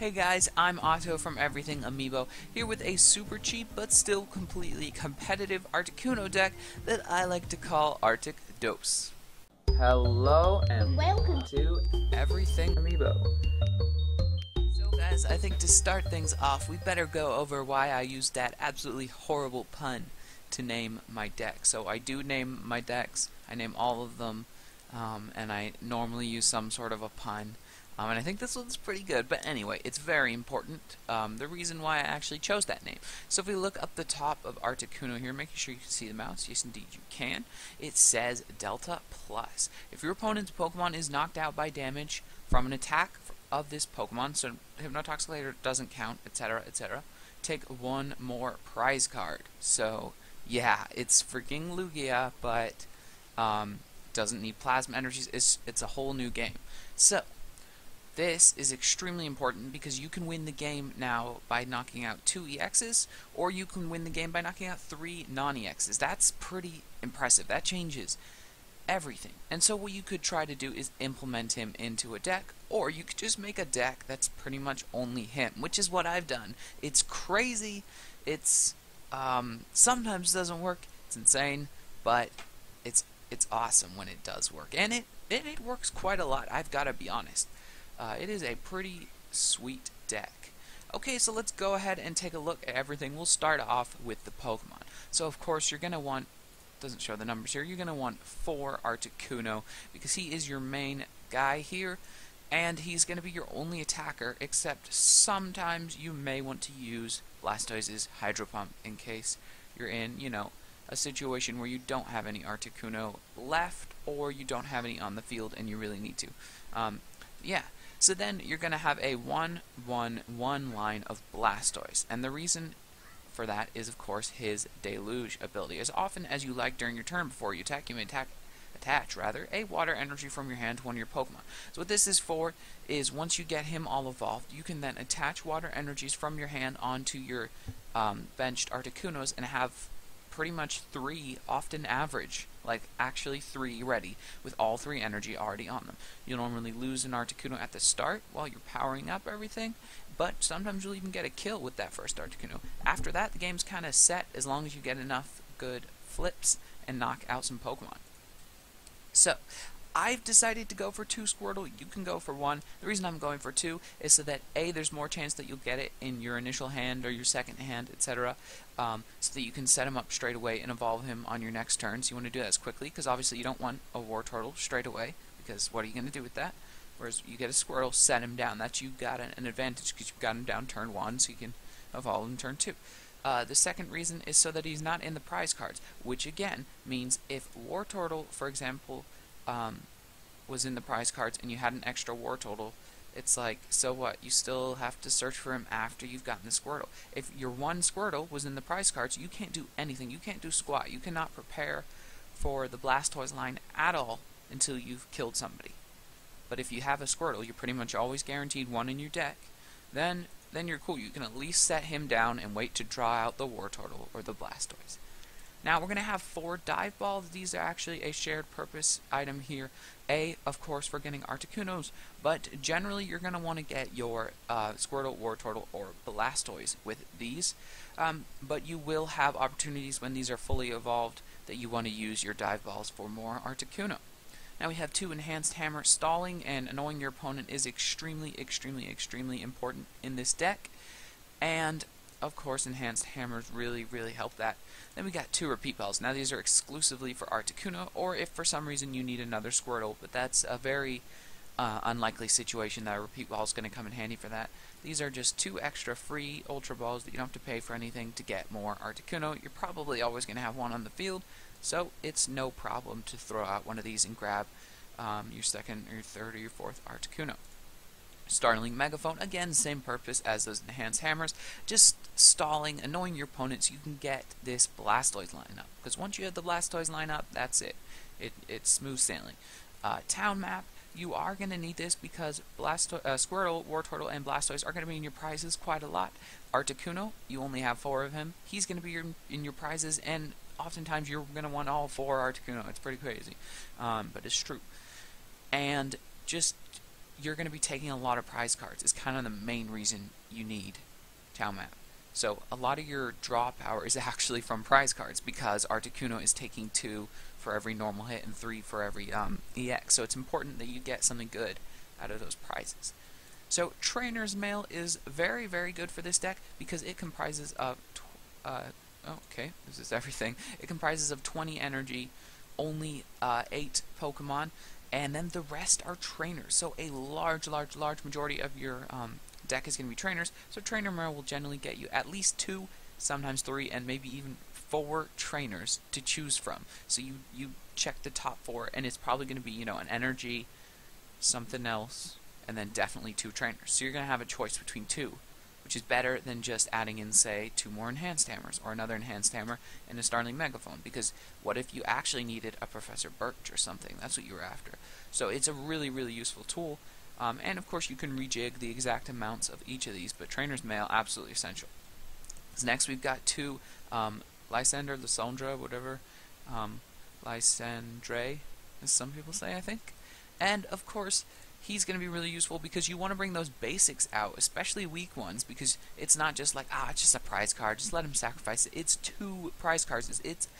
Hey guys, I'm Otto from Everything Amiibo, here with a super cheap but still completely competitive Articuno deck that I like to call Arctic Dose. Hello and welcome to Everything. Amiibo. So guys, I think to start things off, we better go over why I used that absolutely horrible pun to name my deck. So I do name my decks, I name all of them, and I normally use some sort of a pun. And I think this one's pretty good, but anyway, it's very important, the reason why I actually chose that name. So if we look up the top of Articuno here, making sure you can see the mouse, yes indeed you can, it says Delta Plus. If your opponent's Pokemon is knocked out by damage from an attack of this Pokemon, so Hypnotoxic doesn't count, etc., etc., take one more prize card. So, yeah, it's freaking Lugia, but doesn't need Plasma Energies. It's a whole new game. So, this is extremely important because you can win the game now by knocking out 2 EXs, or you can win the game by knocking out 3 non-EXs. That's pretty impressive. That changes everything. And so what you could try to do is implement him into a deck, or you could just make a deck that's pretty much only him, which is what I've done. It's crazy. It's sometimes doesn't work. It's insane, but it's awesome when it does work, and it works quite a lot. I've got to be honest. It is a pretty sweet deck. Okay, so let's go ahead and take a look at everything. We'll start off with the Pokemon. So of course you're going to want, doesn't show the numbers here, you're going to want 4 Articuno because he is your main guy here, and he's going to be your only attacker, except sometimes you may want to use Blastoise's Hydro Pump in case you're in, a situation where you don't have any Articuno left, or you don't have any on the field and you really need to. Yeah. So then you're going to have a 1/1/1 line of Blastoise, and the reason for that is, of course, his Deluge ability. As often as you like during your turn before you attack, you may attach a water energy from your hand to one of your Pokemon. So what this is for is once you get him all evolved, you can then attach water energies from your hand onto your benched Articunos and have pretty much 3, often average, like actually 3 ready, with all 3 energy already on them. You'll normally lose an Articuno at the start while you're powering up everything, but sometimes you'll even get a kill with that first Articuno. After that, the game's kind of set as long as you get enough good flips and knock out some Pokemon. So, I've decided to go for 2 Squirtle. You can go for 1. The reason I'm going for 2 is so that A, there's more chance that you'll get it in your initial hand or your second hand, etc., so that you can set him up straight away and evolve him on your next turn. So you want to do that as quickly, because obviously you don't want a Wartortle straight away, because what are you going to do with that? Whereas you get a Squirtle, set him down. That's you got an advantage because you've got him down turn 1, so you can evolve him turn 2. The second reason is so that he's not in the prize cards, which again means if Wartortle, for example, was in the prize cards and you had an extra Wartortle, it's like, so what? You still have to search for him after you've gotten the Squirtle. If your one Squirtle was in the prize cards, you can't do anything. You can't do squat. You cannot prepare for the Blastoise line at all until you've killed somebody. But if you have a Squirtle, you're pretty much always guaranteed 1 in your deck. Then you're cool. You can at least set him down and wait to draw out the Wartortle or the Blastoise. Now we're going to have 4 Dive Balls. These are actually a shared purpose item here. A, of course, for getting Articunos, but generally you're going to want to get your Squirtle, Wartortle, or Blastoise with these. But you will have opportunities when these are fully evolved that you want to use your Dive Balls for more Articuno. Now we have 2 Enhanced Hammer. Stalling and annoying your opponent is extremely, extremely, extremely important in this deck. And of course, Enhanced Hammers really, really help that. Then we got 2 Repeat Balls. Now these are exclusively for Articuno, or if for some reason you need another Squirtle, but that's a very unlikely situation that a Repeat Ball is going to come in handy for that. These are just 2 extra free Ultra Balls that you don't have to pay for anything to get more Articuno. You're probably always going to have one on the field, so it's no problem to throw out one of these and grab your second, or your third, or your fourth Articuno. Startling Megaphone, again, same purpose as those Enhanced Hammers, just stalling, annoying your opponents. You can get this Blastoise lineup, because once you have the Blastoise lineup, that's it. It's smooth sailing. Town Map, you are going to need this because Squirtle, Wartortle, and Blastoise are going to be in your prizes quite a lot. Articuno, you only have 4 of him. He's going to be in your prizes, and oftentimes you're going to want all 4 Articuno. It's pretty crazy, but it's true. And just you're going to be taking a lot of prize cards. Is kind of the main reason you need Chow Map. So a lot of your draw power is actually from prize cards because Articuno is taking 2 for every normal hit and 3 for every EX. So it's important that you get something good out of those prizes. So Trainer's Mail is very, very good for this deck because it comprises of okay, this is everything. It comprises of 20 energy, only 8 Pokemon, and then the rest are trainers. So a large majority of your deck is going to be trainers. So Trainer Mail will generally get you at least 2, sometimes 3, and maybe even 4 trainers to choose from. So you check the top 4, and it's probably going to be, you know, an energy, something else, and then definitely 2 trainers. So you're going to have a choice between 2, which is better than just adding in, say, 2 more enhanced hammers, or another enhanced hammer, and a Starling Megaphone, because what if you actually needed a Professor Birch or something? That's what you were after. So it's a really, really useful tool, and of course you can rejig the exact amounts of each of these, but Trainer's Mail, absolutely essential. So next we've got 2 Lysandre, whatever, Lysandre, as some people say, I think. And of course, he's going to be really useful because you want to bring those basics out, especially weak ones, because it's not just like, it's just a prize card, just let him sacrifice it. It's 2 prize cards. It's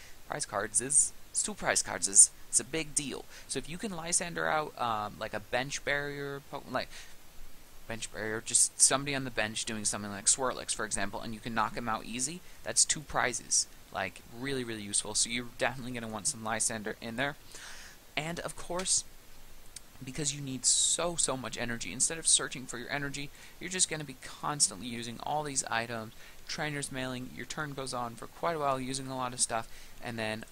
2 prize cards. It's a big deal. So if you can Lysander out like a bench barrier, just somebody on the bench doing something like Swirlix, for example, and you can knock him out easy, that's 2 prizes. Like, really, really useful. So you're definitely going to want some Lysander in there. And of course, because you need so much energy, instead of searching for your energy, you're just going to be constantly using all these items, Trainer's Mailing, your turn goes on for quite a while using a lot of stuff, and then,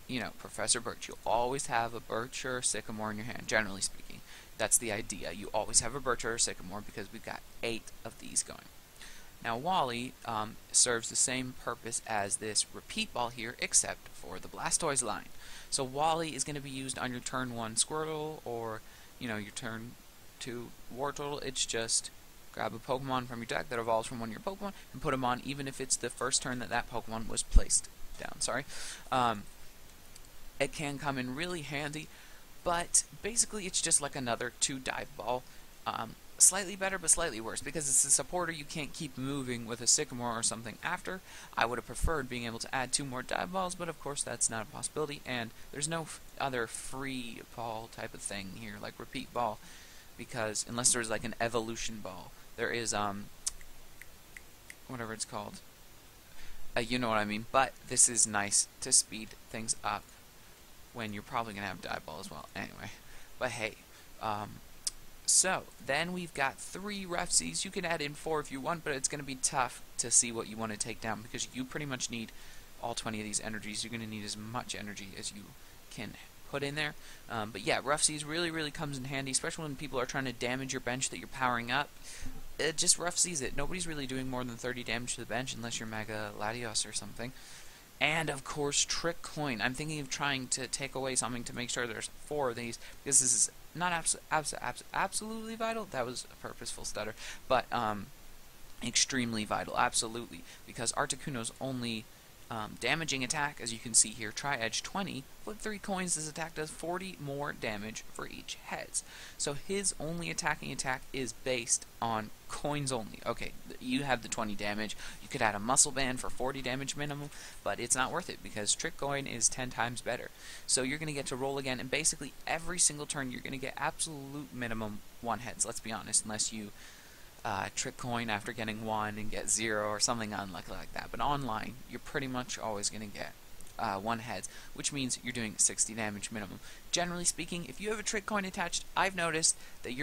you know, Professor Birch, you'll always have a Birch or a Sycamore in your hand, generally speaking. That's the idea. You always have a Birch or a Sycamore because we've got 8 of these going. Now Wally serves the same purpose as this Repeat Ball here, except for the Blastoise line. So Wally is going to be used on your turn 1 Squirtle, or, you know, your turn 2 Wartortle. It's just grab a Pokemon from your deck that evolves from one of your Pokemon and put them on, even if it's the first turn that Pokemon was placed down. It can come in really handy, but basically it's just like another 2 Dive Ball. Slightly better, but slightly worse, because it's a supporter you can't keep moving with a Sycamore or something after. I would have preferred being able to add 2 more Dive Balls, but of course that's not a possibility, and there's no other free ball type of thing here, like Repeat Ball, because unless there's like an Evolution Ball, there is, whatever it's called. You know what I mean, but this is nice to speed things up when you're probably going to have Dive Ball as well, anyway. But hey, so, then we've got 3 Refsees. You can add in 4 if you want, but it's going to be tough to see what you want to take down because you pretty much need all 20 of these energies. You're going to need as much energy as you can put in there. But yeah, Refsees really comes in handy, especially when people are trying to damage your bench that you're powering up. Just Refsees it. Nobody's really doing more than 30 damage to the bench unless you're Mega Latios or something. And of course, Trick Coin. I'm thinking of trying to take away something to make sure there's 4 of these, because this is not absolutely vital. That was a purposeful stutter, but extremely vital, absolutely, because Articuno's only damaging attack, as you can see here, Tri-Edge 20, flip 3 coins, this attack does 40 more damage for each heads. So his only attacking attack is based on coins only. Okay, you have the 20 damage, you could add a Muscle Band for 40 damage minimum, but it's not worth it because Trick Coin is 10 times better. So you're going to get to roll again, and basically every single turn you're going to get absolute minimum 1 heads, let's be honest, unless you Trick Coin after getting 1 and get 0 or something unlucky like that. But online, you're pretty much always going to get 1 heads, which means you're doing 60 damage minimum. Generally speaking, if you have a Trick Coin attached, I've noticed that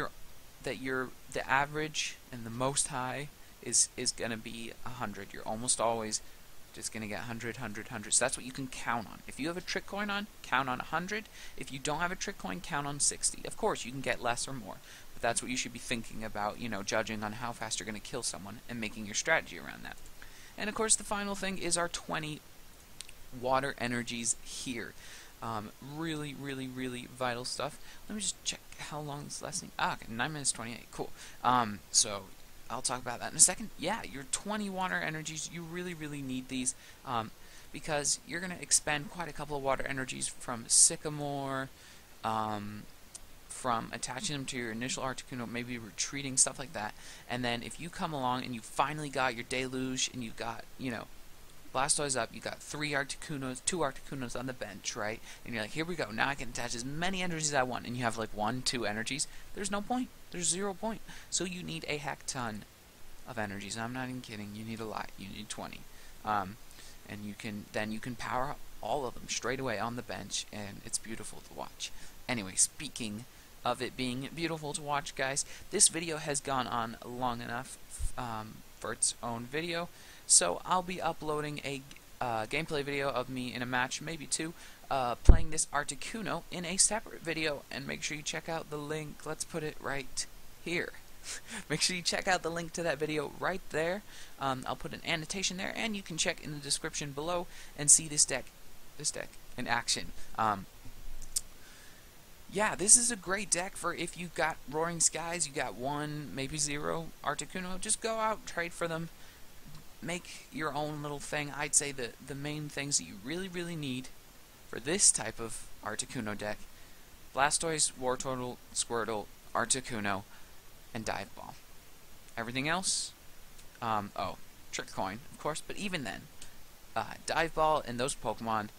the average and the most high is going to be 100. You're almost always just going to get 100, 100, 100. So that's what you can count on. If you have a Trick Coin on, count on 100. If you don't have a Trick Coin, count on 60. Of course, you can get less or more. That's what you should be thinking about, you know, judging on how fast you're going to kill someone and making your strategy around that. And of course, the final thing is our 20 water energies here. Really vital stuff. Let me just check how long this lesson. Okay, 9 minutes 28. Cool. So I'll talk about that in a second. Yeah, your 20 water energies, you really need these because you're going to expend quite a couple of water energies from Sycamore, from attaching them to your initial Articuno, maybe retreating, stuff like that. And then if you come along and you finally got your Deluge and you got, you know, Blastoise up, you got 2 Articunos on the bench, right? And you're like, here we go, now I can attach as many energies as I want, and you have like 1, 2 energies. There's no point. There's 0 point. So you need a heck ton of energies. I'm not even kidding. You need a lot. You need 20. And you can power up all of them straight away on the bench, and it's beautiful to watch. Anyway, speaking of it being beautiful to watch, guys, this video has gone on long enough for its own video. So I'll be uploading a gameplay video of me in a match, maybe 2, playing this Articuno in a separate video, and make sure you check out the link. Let's put it right here. Make sure you check out the link to that video right there. I'll put an annotation there, and you can check in the description below and see this deck in action. Yeah, this is a great deck for if you got Roaring Skies, you got 1, maybe 0 Articuno. Just go out, trade for them. Make your own little thing. I'd say the main things that you really need for this type of Articuno deck: Blastoise, Wartortle, Squirtle, Articuno, and Dive Ball. Everything else, Trick Coin, of course, but even then, Dive Ball and those Pokemon,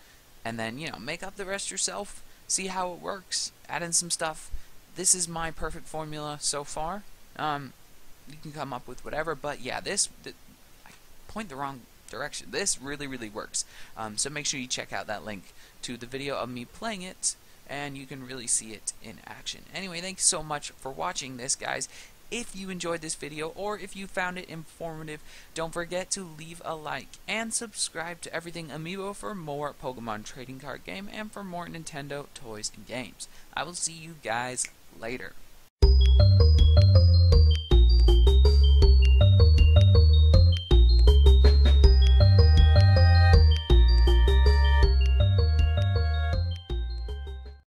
and then, you know, make up the rest yourself, see how it works, add in some stuff. This is my perfect formula so far. You can come up with whatever, but yeah, point the wrong direction. This really works. So make sure you check out that link to the video of me playing it, and you can really see it in action. Anyway, thanks so much for watching this, guys. If you enjoyed this video, or if you found it informative, don't forget to leave a like and subscribe to Everything Amiibo for more Pokemon trading card game and for more Nintendo toys and games. I will see you guys later.